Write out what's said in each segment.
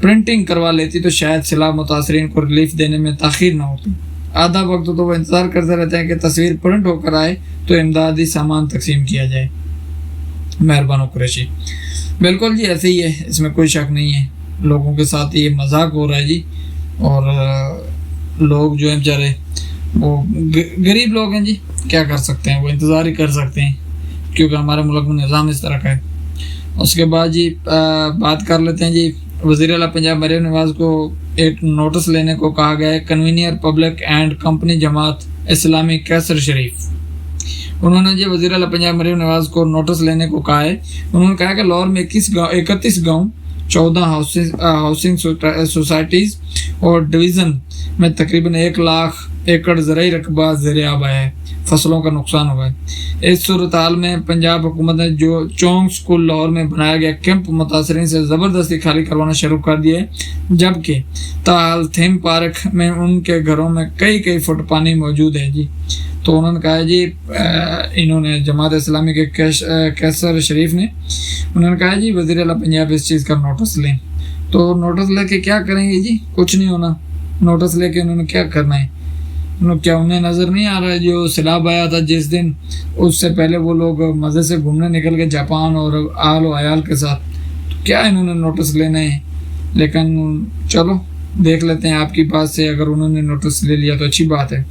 Printing کروا لیتی تو شاید سیلاب متاثرین کو ریلیف دینے میں تاخیر نہ ہوتی۔ آدھا وقت تو وہ انتظار کرتے رہتے ہیں کہ تصویر پرنٹ ہو کر آئے تو امدادی سامان تقسیم کیا جائے۔ مہربان قریشی: بالکل جی ایسے ہی ہے، اس میں کوئی شک نہیں ہے، لوگوں کے ساتھ یہ مذاق ہو رہا ہے جی، اور لوگ جو ہیں بیچارے وہ غریب لوگ ہیں جی، کیا کر سکتے ہیں، وہ انتظار ہی کر سکتے ہیں کیونکہ ہمارے ملک میں نظام اس طرح کا ہے۔ اس کے بعد جی بات کر لیتے ہیں جی، وزیر اعلیٰ پنجاب مریم نواز کو ایک نوٹس لینے کو کہا گیا ہے۔ Convener public and company Jamaat Islami کیسر شریف، انہوں نے جی وزیر اعلیٰ پنجاب مریم نواز کو نوٹس لینے کو کہا ہے۔ انہوں نے کہا کہ لاہور میں 31 گاؤں 14 ہاؤسنگ سوسائٹیز اور ڈویژن میں تقریباً 1 لاکھ ایکڑ زرعی رقبہ زیر آب آیا ہے، فصلوں کا نقصان ہوا ہے۔ اس صورتحال میں پنجاب حکومت نے جو چونگ اسکول لاہور میں بنایا گیا کیمپ متاثرین سے زبردستی خالی کروانا شروع کر دیا ہے، جبکہ تاحال تھیم پارک میں ان کے گھروں میں کئی فٹ پانی موجود ہے جی۔ تو انہوں نے کہا جی، انہوں نے جماعت اسلامی کے کیسر شریف نے انہوں نے کہا جی وزیر اعلیٰ پنجاب اس چیز کا نوٹس لیں۔ تو نوٹس لے کے کیا کریں گے جی؟ کچھ نہیں ہونا، نوٹس لے کے انہوں نے کیا کرنا ہے؟ انہیں نظر نہیں آ رہا ہے جو سیلاب آیا تھا جس دن، اس سے پہلے وہ لوگ مزے سے گھومنے نکل گئے جاپان اور آل و عیال کے ساتھ، تو کیا انہوں نے نوٹس لینے ہیں؟ لیکن چلو دیکھ لیتے ہیں آپ کی بات سے، اگر انہوں نے نوٹس لے لیا تو اچھی بات ہے۔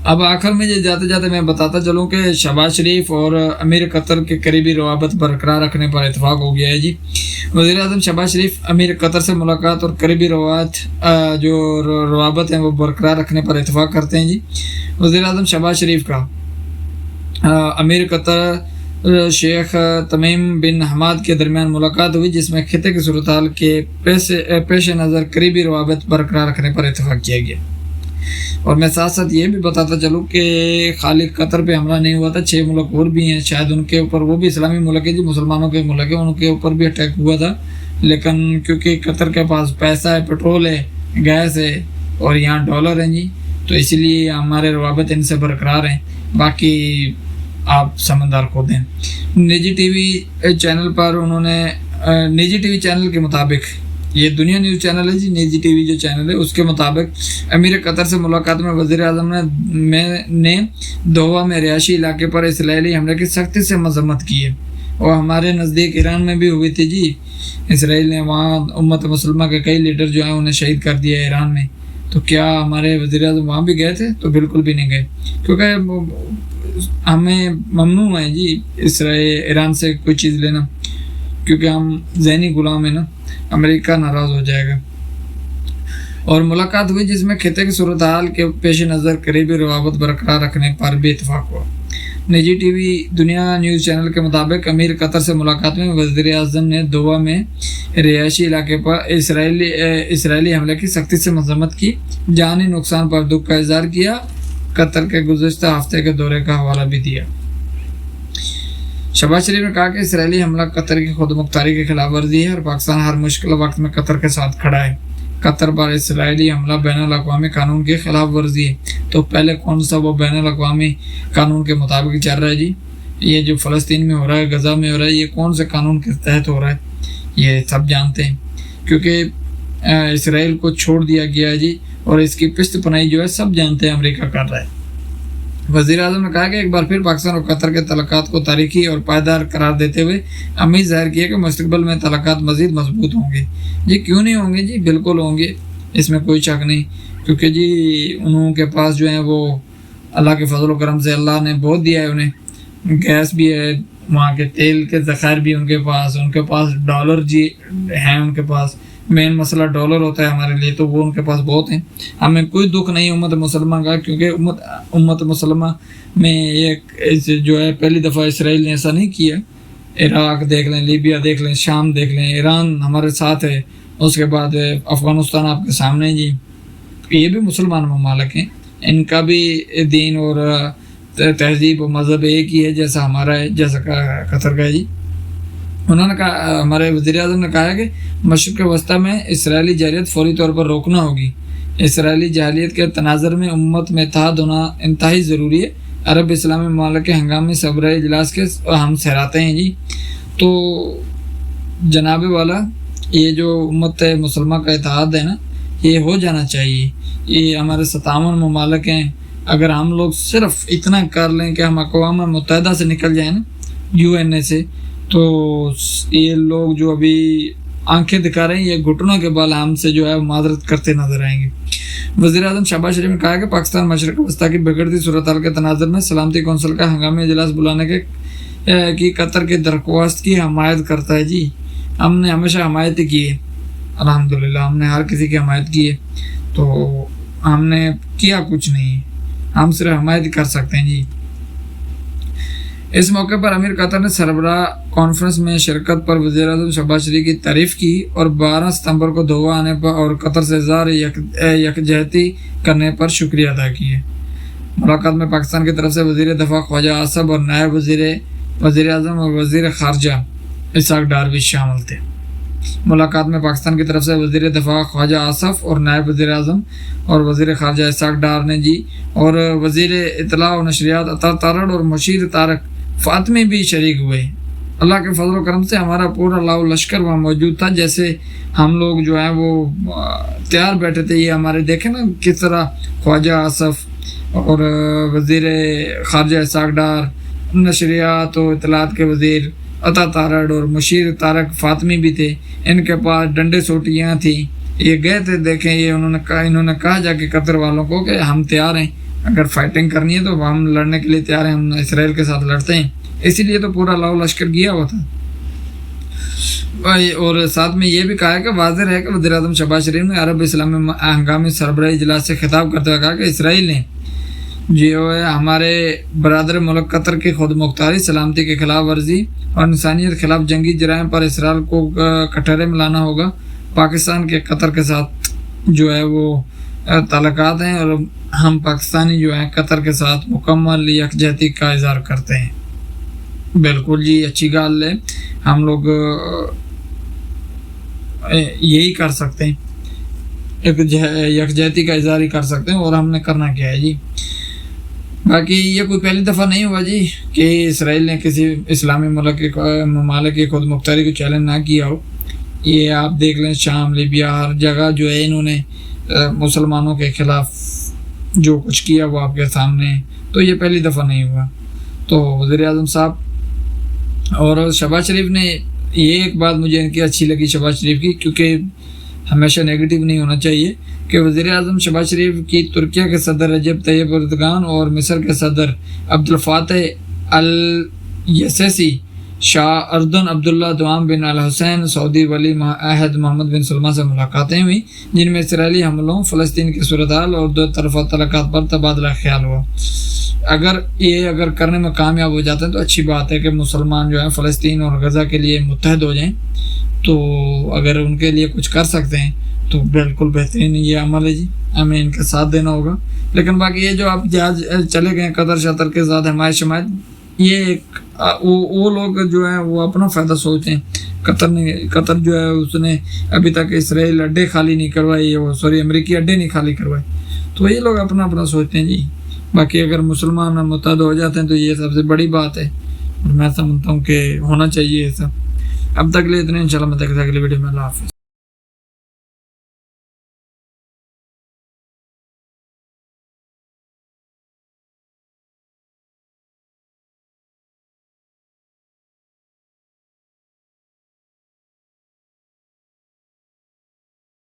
اب آخر میں جاتے جاتے میں بتاتا چلوں کہ شہباز شریف اور امیر قطر کے قریبی روابط برقرار رکھنے پر اتفاق ہو گیا ہے جی۔ وزیر اعظم شہباز شریف امیر قطر سے ملاقات اور قریبی روابط ہیں وہ برقرار رکھنے پر اتفاق کرتے ہیں جی۔ وزیر اعظم شہباز شریف کا امیر قطر شیخ تمیم بن حماد کے درمیان ملاقات ہوئی، جس میں خطے کی صورتحال کے پیش نظر قریبی روابط برقرار رکھنے پر اتفاق کیا گیا۔ اور میں ساتھ ساتھ یہ بھی بتاتا چلوں کہ خالی قطر پہ حملہ نہیں ہوا تھا، 6 ملک اور بھی ہیں، شاید ان کے اوپر، وہ بھی اسلامی ملک ہے جی، مسلمانوں کے ملک ہے، ان کے اوپر بھی اٹیک ہوا تھا، لیکن کیونکہ قطر کے پاس پیسہ ہے، پٹرول ہے، گیس ہے اور یہاں ڈالر ہیں جی، تو اسی لیے ہمارے روابط ان سے برقرار ہیں، باقی آپ سمندر کھو دیں۔ نجی ٹی وی چینل پر انہوں نے نجی ٹی وی چینل کے مطابق، یہ دنیا نیوز چینل ہے جی، نجی ٹی وی جو چینل ہے اس کے مطابق امیر قطر سے ملاقات میں وزیر اعظم نے دوحہ میں رہائشی علاقے پر اسرائیلی حملے کی سختی سے مذمت کی ہے، اور ہمارے نزدیک ایران میں بھی ہوئی تھی جی، اسرائیل نے وہاں امت مسلمہ کے کئی لیڈر جو ہیں انہیں شہید کر دیا ایران میں، تو کیا ہمارے وزیر اعظم وہاں بھی گئے تھے؟ تو بالکل بھی نہیں گئے، کیونکہ ہمیں ممنوع ہے جی ایران سے کوئی چیز لینا، کیونکہ ہم ذہنی غلام ہیں نا، امریکہ ناراض ہو جائے گا۔ اور ملاقات ہوئی جس میں خطے کی صورتحال کے پیش نظر قریبی روابط برقرار رکھنے پر بھی اتفاق ہوا۔ نجی ٹی وی دنیا نیوز چینل کے مطابق امیر قطر سے ملاقات میں وزیر اعظم نے دوحہ میں رہائشی علاقے پر اسرائیلی حملے کی سختی سے مذمت کی، جانی نقصان پر دکھ کا اظہار کیا، قطر کے گزشتہ ہفتے کے دورے کا حوالہ بھی دیا۔ شہباز شریف نے کہا کہ اسرائیلی حملہ قطر کی خود مختاری کی خلاف ورزی ہے اور پاکستان ہر مشکل وقت میں قطر کے ساتھ کھڑا ہے۔ قطر پر اسرائیلی حملہ بین الاقوامی قانون کی خلاف ورزی ہے، تو پہلے کون سا وہ بین الاقوامی قانون کے مطابق چل رہا ہے جی؟ یہ جو فلسطین میں ہو رہا ہے، غزہ میں ہو رہا ہے، یہ کون سے قانون کے تحت ہو رہا ہے؟ یہ سب جانتے ہیں، کیونکہ اسرائیل کو چھوڑ دیا گیا ہے جی، اور اس کی پشت پناہی جو ہے سب جانتے ہیں امریکہ کر رہا ہے۔ وزیر اعظم نے کہا کہ ایک بار پھر پاکستان اور قطر کے تعلقات کو تاریخی اور پائیدار قرار دیتے ہوئے امید ظاہر کی ہے کہ مستقبل میں تعلقات مزید مضبوط ہوں گے۔ جی کیوں نہیں ہوں گے جی؟ بالکل ہوں گے، اس میں کوئی شک نہیں، کیونکہ جی انہوں کے پاس جو ہیں وہ اللہ کے فضل و کرم سے اللہ نے بہت دیا ہے، انہیں گیس بھی ہے، وہاں کے تیل کے ذخائر بھی ان کے پاس ڈالر جی ہیں، ان کے پاس مین مسئلہ ڈالر ہوتا ہے ہمارے لیے، تو وہ ان کے پاس بہت ہیں۔ ہمیں کوئی دکھ نہیں امت مسلمہ کا، کیونکہ امت مسلمہ میں ایک جو ہے پہلی دفعہ اسرائیل نے ایسا نہیں کیا۔ عراق دیکھ لیں، لیبیا دیکھ لیں، شام دیکھ لیں، ایران ہمارے ساتھ ہے، اس کے بعد افغانستان آپ کے سامنے جی، یہ بھی مسلمان ممالک ہیں، ان کا بھی دین اور تہذیب و مذہب ایک ہی ہے جیسا ہمارا ہے، جیسا قطر کا ہے جی۔ انہوں نے کہا، ہمارے وزیر اعظم نے کہا ہے کہ مشرق وسطیٰ میں اسرائیلی جارحیت فوری طور پر روکنا ہوگی۔ اسرائیلی جارحیت کے تناظر میں امت میں اتحاد ہونا انتہائی ضروری ہے۔ عرب اسلامی ممالک کے ہنگامی صبرائی اجلاس کے ہم سہراتے ہیں جی۔ تو جناب والا یہ جو امت مسلمہ کا اتحاد ہے نا، یہ ہو جانا چاہیے. یہ ہمارے 57 ممالک ہیں، اگر ہم لوگ صرف اتنا کر لیں کہ ہم اقوام متحدہ سے نکل جائیں نا، UN سے، تو یہ لوگ جو ابھی آنکھیں دکھا رہے ہیں یہ گھٹنوں کے بال ہم سے جو ہے معذرت کرتے نظر آئیں گے. وزیر اعظم شہباز شریف نے کہا کہ پاکستان مشرق وسطیٰ کی بگڑتی صورتحال کے تناظر میں سلامتی کونسل کا ہنگامی اجلاس بلانے کی قطر کی درخواست کی حمایت کرتا ہے. جی ہم نے ہمیشہ حمایت ہی کی ہے، الحمدللہ ہم نے ہر کسی کی حمایت کی ہے، تو ہم نے کیا کچھ نہیں، ہم صرف حمایت کر سکتے ہیں. جی اس موقع پر امیر قطر نے سربراہ کانفرنس میں شرکت پر وزیر اعظم شہباز شریف کی تعریف کی اور 12 ستمبر کو دوحہ آنے پر اور قطر سے اظہار یکجہتی کرنے پر شکریہ ادا کیا. ملاقات میں پاکستان کی طرف سے وزیر دفاع خواجہ آصف اور نائب وزیر اعظم اور وزیر خارجہ اسحاق ڈار بھی شامل تھے. ملاقات میں پاکستان کی طرف سے وزیر دفاع خواجہ آصف اور نائب وزیر اعظم اور وزیر خارجہ اسحاق ڈار نے جی اور وزیر اطلاع و نشریات عطا تارڑ اور مشیر طارق فاطمی بھی شریک ہوئے. اللہ کے فضل و کرم سے ہمارا پورا لاؤ لشکر وہاں موجود تھا. جیسے ہم لوگ جو ہیں وہ تیار بیٹھے تھے، یہ ہمارے دیکھیں نا کس طرح خواجہ آصف اور وزیر خارجہ اسحاق ڈار، نشریات و اطلاعات کے وزیر عطا تارڑ اور مشیر طارق فاطمی بھی تھے. ان کے پاس ڈنڈے سوٹیاں تھیں، یہ گئے تھے. دیکھیں یہ انہوں نے کہا جا کے قطر والوں کو کہ ہم تیار ہیں، اگر فائٹنگ کرنی ہے تو ہم لڑنے کے لیے تیار ہیں، ہم اسرائیل کے ساتھ لڑتے ہیں. اسی لیے تو پورا لاؤ لشکر گیا ہوا تھا. اور ساتھ میں یہ بھی کہا ہے کہ واضح ہے کہ وزیر اعظم شہباز شریف نے عرب اسلامی ہنگامی سربراہی اجلاس سے خطاب کرتے ہوئے کہا کہ اسرائیل نے جو ہے ہمارے برادر ملک قطر کی خود مختاری، سلامتی کی خلاف ورزی اور انسانیت خلاف جنگی جرائم پر اسرائیل کو کٹہرے میں لانا ہوگا. پاکستان کے قطر کے ساتھ جو ہے وہ تعلقات ہیں اور ہم پاکستانی جو ہیں قطر کے ساتھ مکمل یکجہتی کا اظہار کرتے ہیں. بالکل جی، اچھی گال ہے، ہم لوگ یہی کر سکتے ہیں، یکجہتی کا اظہار ہی کر سکتے ہیں، اور ہم نے کرنا کیا ہے. جی باقی یہ کوئی پہلی دفعہ نہیں ہوا جی کہ اسرائیل نے کسی اسلامی ممالک کی خود مختاری کو چیلنج نہ کیا ہو. یہ آپ دیکھ لیں شام، لیبیا، ہر جگہ جو ہے انہوں نے مسلمانوں کے خلاف جو کچھ کیا وہ آپ کے سامنے، تو یہ پہلی دفعہ نہیں ہوا. تو وزیر اعظم صاحب اور شہباز شریف نے، یہ ایک بات مجھے ان کی اچھی لگی شہباز شریف کی، کیونکہ ہمیشہ نیگیٹو نہیں ہونا چاہیے، کہ وزیر اعظم شہباز شریف کی ترکیہ کے صدر رجب طیب اردگان اور مصر کے صدر عبد الفاتح السیسی، شاہ اردن عبداللہ دوام بن الحسین، سعودی ولی عہد محمد بن سلمان سے ملاقاتیں ہوئیں، جن میں اسرائیلی حملوں، فلسطین کی صورتحال اور دو طرفہ تعلقات پر تبادلہ خیال ہوا. اگر کرنے میں کامیاب ہو جاتے ہیں تو اچھی بات ہے کہ مسلمان جو ہیں فلسطین اور غزہ کے لیے متحد ہو جائیں. تو اگر ان کے لیے کچھ کر سکتے ہیں تو بالکل بہترین یہ عمل ہے. جی ہمیں ان کا ساتھ دینا ہوگا. لیکن باقی یہ جو آپ جہاز چلے گئے قطر شطر کے ساتھ حمایت، یہ وہ لوگ جو ہیں وہ اپنا فائدہ سوچتے ہیں. قطر جو ہے اس نے ابھی تک اسرائیل اڈے خالی نہیں کروائے، امریکی اڈے نہیں خالی کروائے، تو یہ لوگ اپنا سوچتے ہیں. جی باقی اگر مسلمان متحد ہو جاتے ہیں تو یہ سب سے بڑی بات ہے، اور میں سمجھتا ہوں کہ ہونا چاہیے یہ سب. اب تک لے اتنے، انشاءاللہ میں تک اگلی ویڈیو میں. اللہ حافظ.